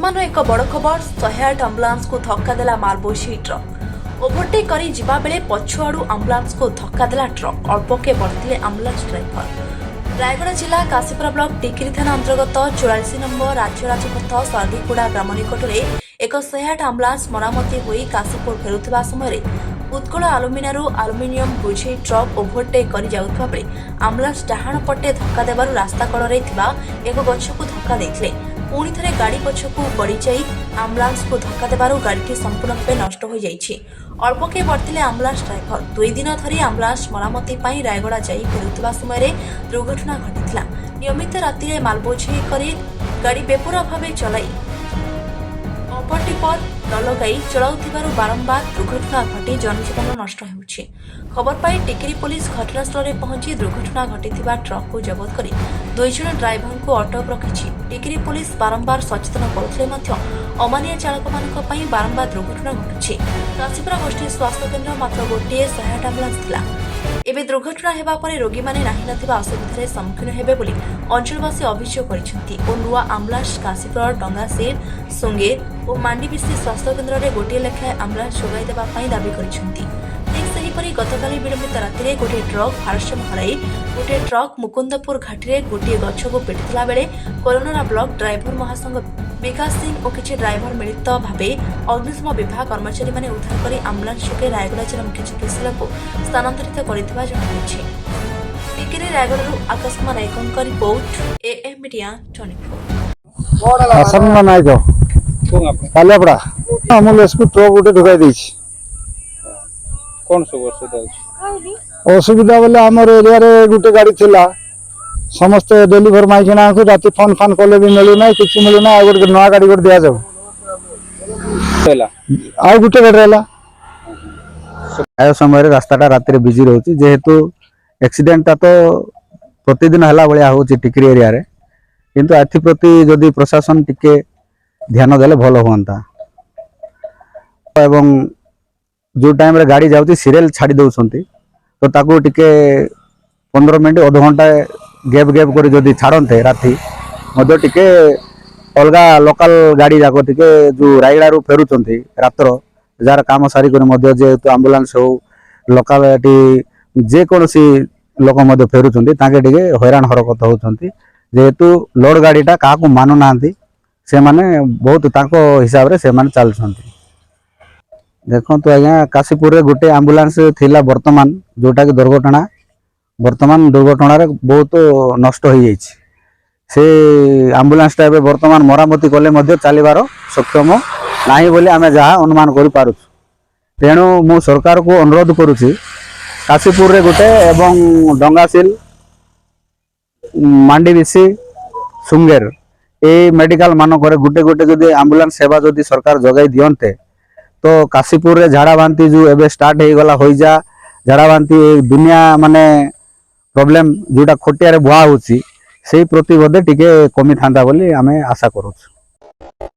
वर्तमान एक बड़ खबर 108 आंबुलांस को धक्का देला मालबोझी ट्रक ओभरटेक करी जिबा बेले पछुआड़ू आंबुलांस को धक्का देला ट्रक अल्पके बढ़ते आंबुलांस ड्राइवर। रायगढ़ जिला काशीपुरा ब्लॉक टिकरी थाना अंतर्गत 44 नंबर राज्य राजपथ सरडीकुड़ा ग्राम निकट में एक 108 आंबुलांस मरामती होई काशीपुर फेरुथिबा समय उत्कल आलुमिनारू आलुमिनियम बोझेई ट्रक ओभरटेक करी जाउथबा बेले आंबुलांस डाहाण पटे धक्का देबारु रास्ता कड़रे थिबा एक गछकु धक्का देथिले। पुणी थे गाड़ी पछकू गड़ी जाई आंबुलांस को धक्का देबारु गाड़ी संपूर्ण भाव नष्ट हो जाइछि। अल्पके बढ़ते आंबुलांस ड्राइवर 2 दिन धरी आंबुलांस मरामती पाई रायगड़ा जाई फेरुथिबा समय दुर्घटना घटिथिला। नियमित राति रे मालबोझेई करी गाड़ी बेपूरा भाव चलाई ओभरटेक पर न लगाई चलाउथिबारु बारंबार दुर्घटना घटी जनजीवन नष्ट होउछि। खबर पाई टिकरी पुलिस घटनास्थल में पहुंची दुर्घटना घटिथिबा ट्रक को जबत करी 2 जन ड्राइवर को अटक रखिछि। टिकरी पुलिस बारंबार सचेतन करुथिले मध्य अमानिया चालक मानक पई बारंबार दुर्घटना घटुछि। काशीपुरा गोष्ठी स्वास्थ्य केन्द्र मात्र गोटे 108 आंबुलांस थिला। एबे दुर्घटना हेबा परे रोगी माने नाही नथिबा असुविधार सम्मुखीन हेबे बोली अंचलवासी अभियोग करिसेंती और नुआ आंबुलांस काशीपुरा डंगासेर सुंगेर और मांडीबीसी स्वास्थ्य केन्द्र में गोटे लेखाएं आंबुलांस जोगाई देबा पई दाबी करिसेंती। ठीक सेहीपरि गतकाली विलंबित राति गोटे ट्रक भारसाम्य हराई गोटे ट्रक मुकुंदपुर घाटी में गोटे गछ को पिटिथिला बेले कोरोना ब्लॉक ड्राइवर महासंघ विकास सिंह और किछि ड्राइवर मिलित भावे अग्निशम विभाग कर्मचारी माने उद्धार करी आंबुलांस जोगे रायगड़ा जिला मुख्य चिकित्सालय को स्थानांतरित करथिबा जणाଯାଇଛି। टिकरी रायगड़रू आकाशमा नायकଙ୍କ report AM media 24। Assam Nayak Kaliapada Amul school truck गोटे ढुकाई देछि। कौन सब असुविधा बोले आमर एरिया रे गोटे गाड़ी थिला समस्त डेलीभर माइकिना को राति फोन फान कले भी मिलु ना किछि मिलु ना गोटे नया गाड़ी गोटे दिया जाऊ आ गोटे गाड़ी रहला आय समय रास्ताटा राति बिजी रहउछि जेहेतु एक्सीडेंट ता तो प्रतिदिन हला बलिया होछि टिकरी एरिया रे किंतु एथि प्रति जदि प्रशासन टिके ध्यान देले भलो होंता एवं जो टाइम रे गाड़ी जाउछि सीरियल छाड़ी दउछंती तो ताको टिके 15 मिनिट आधा घंटा गैप कर जदि छाड़ते राति मध्य टिके अलगा लोकल गाड़ी जाक टिके जो रायगड़ा फेरुचंती रात्र जार काम सारिक जेहेतु आंबुलांस हो लोकालिटी जेकोसी लोक फेरुचंती ताके टिके हैरान हरकत होचंती जेहेतु लोड गाड़ीटा क्या मानु नांती से माने बहुत तांको हिसाब रे से माने चलछंती। देखो तो आज्ञा काशीपुर रे गोटे आंबुलांस थिला वर्तमान जोटा कि दुर्घटना वर्तमान दुर्घटना रे बहुत नष्ट हो जाइछि। से आंबुलांस टा वर्तमान मरामती कले मध्य चलिबार सक्षम नाही बोली आमे जहा अनुमान करि पारुछु। तेणु मु सरकार को अनुरोध करुछि काशीपुर रे गोटे एवं डंगासिल मांडीबीसी सुंगेर ए मेडिकल मानक गोटे गोटे जदि आंबुलांस सेवा जदि सरकार जगाई दियंते तो काशीपुर रे झाड़ा बांती जो एबे स्टार्ट हो गला होई जा झाड़ा बांती दुनिया माने प्रॉब्लम जोटा खोटिया रे बुआ होची सेही प्रति बोधे टिके कमी थांदा बोली आमे आशा करूछु।